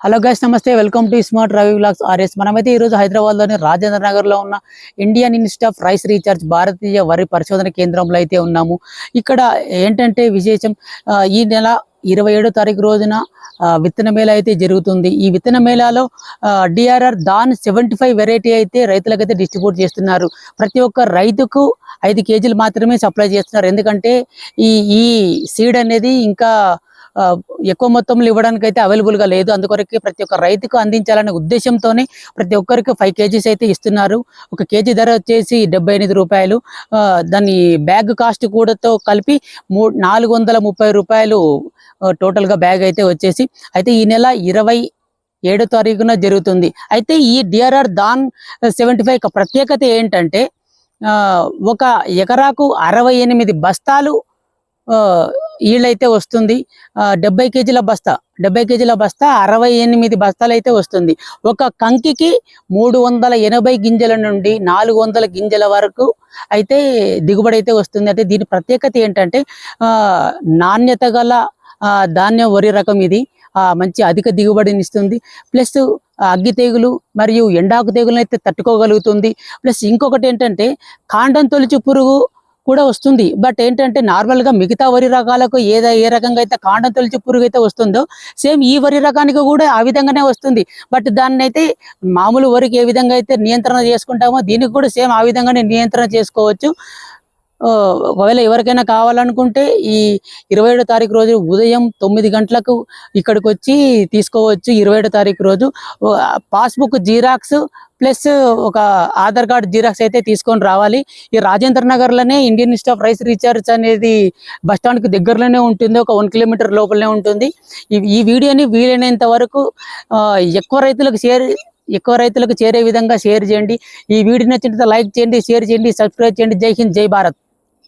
Hello guys, నమస్తే. Welcome to smart Ravi vlogs RS. మనమైతే ఈ రోజు హైదరాబాద్ లోని రాజేంద్ర నగర్ లో ఉన్న Indian institute of rice research భారతీయ వరి పరిశోధన కేంద్రంలో అయితే ఉన్నాము. ఇక్కడ ఏంటంటే విశేషం, ఈ నెల 27వ తారీఖు రోజున విత్తన మేళ అయితే జరుగుతుంది. ఈ విత్తన మేళాలో డిఆర్ఆర్ దాన్ 75 వెరైటీ అయితే రైతులకైతే డిస్ట్రిబ్యూట్ చేస్తున్నారు. ప్రతి ఒక్క రైతుకు 5 కేజీలు మాత్రమే సప్లై చేస్తున్నారు. ఎందుకంటే ఈ ఈ సీడ్ అనేది ఇంకా ఎక్కువ మొత్తంలో ఇవ్వడానికి అయితే అవైలబుల్ గా లేదు. అందుకొరకే ప్రతి ఒక్క రైతుకు అందించాలనే ఉద్దేశంతోనే ప్రతి ఒక్కరికి 5 కేజీస్ అయితే ఇస్తున్నారు. ఒక కేజీ ధర వచ్చేసి 78 రూపాయలు. దాని బ్యాగ్ కాస్ట్ కూడాతో కలిపి 430 రూపాయలు టోటల్ గా బ్యాగ్ అయితే వచ్చేసి అయితే ఈ నెల 27వ తారీఖున జరుగుతుంది. అయితే ఈ డిఆర్ఆర్ దాన్ 75 ప్రత్యేకత ఏంటంటే ఒక ఎకరాకు 68 బస్తాలు ఈళ్ళైతే వస్తుంది. 70 కేజీల బస్తా 68 బస్తాలు అయితే వస్తుంది. ఒక కంకికి 380 గింజల నుండి 400 గింజల వరకు అయితే దిగుబడి అయితే వస్తుంది. అయితే దీని ప్రత్యేకత ఏంటంటే నాణ్యత గల ధాన్యం వరి రకం ఇది. మంచి అధిక దిగుబడిని ఇస్తుంది. ప్లస్ అగ్గి తెగులు మరియు ఎండాకు తెగులను అయితే తట్టుకోగలుగుతుంది. ప్లస్ ఇంకొకటి ఏంటంటే కాండం తొలిచి పురుగు కూడా వస్తుంది. బట్ ఏంటంటే నార్మల్ గా మిగతా వరి రకాలకు ఏ రకంగా అయితే కాండం తొలిచి పురుగు అయితే వస్తుందో సేమ్ ఈ వరి రకానికి కూడా ఆ విధంగానే వస్తుంది. బట్ దాన్ని అయితే మామూలు వరికి ఏ విధంగా అయితే నియంత్రణ చేసుకుంటామో దీనికి కూడా సేమ్ ఆ విధంగానే నియంత్రణ చేసుకోవచ్చు. ఒకవేళ ఎవరికైనా కావాలనుకుంటే ఈ 27వ తారీఖు రోజు ఉదయం 9 గంటలకు ఇక్కడికి వచ్చి తీసుకోవచ్చు. 27వ తారీఖు రోజు పాస్బుక్ జీరాక్స్ ప్లస్ ఒక ఆధార్ కార్డ్ జీరాక్స్ అయితే తీసుకొని రావాలి. ఈ రాజేంద్ర నగర్ లోనే Indian institute of rice recharge అనేది బస్ స్టాండ్ కి దగ్గరలోనే ఉంటుంది. ఒక 1 కిలోమీటర్ లోపలనే ఉంటుంది. ఈ వీడియోని వీలైనంత వరకు ఎక్కువ రైతులకు చేరే విధంగా షేర్ చేయండి. ఈ వీడియో నచ్చినట్లయితే లైక్ చేయండి, షేర్ చేయండి, సబ్స్క్రైబ్ చేయండి. జై హింద్, జై భారత్.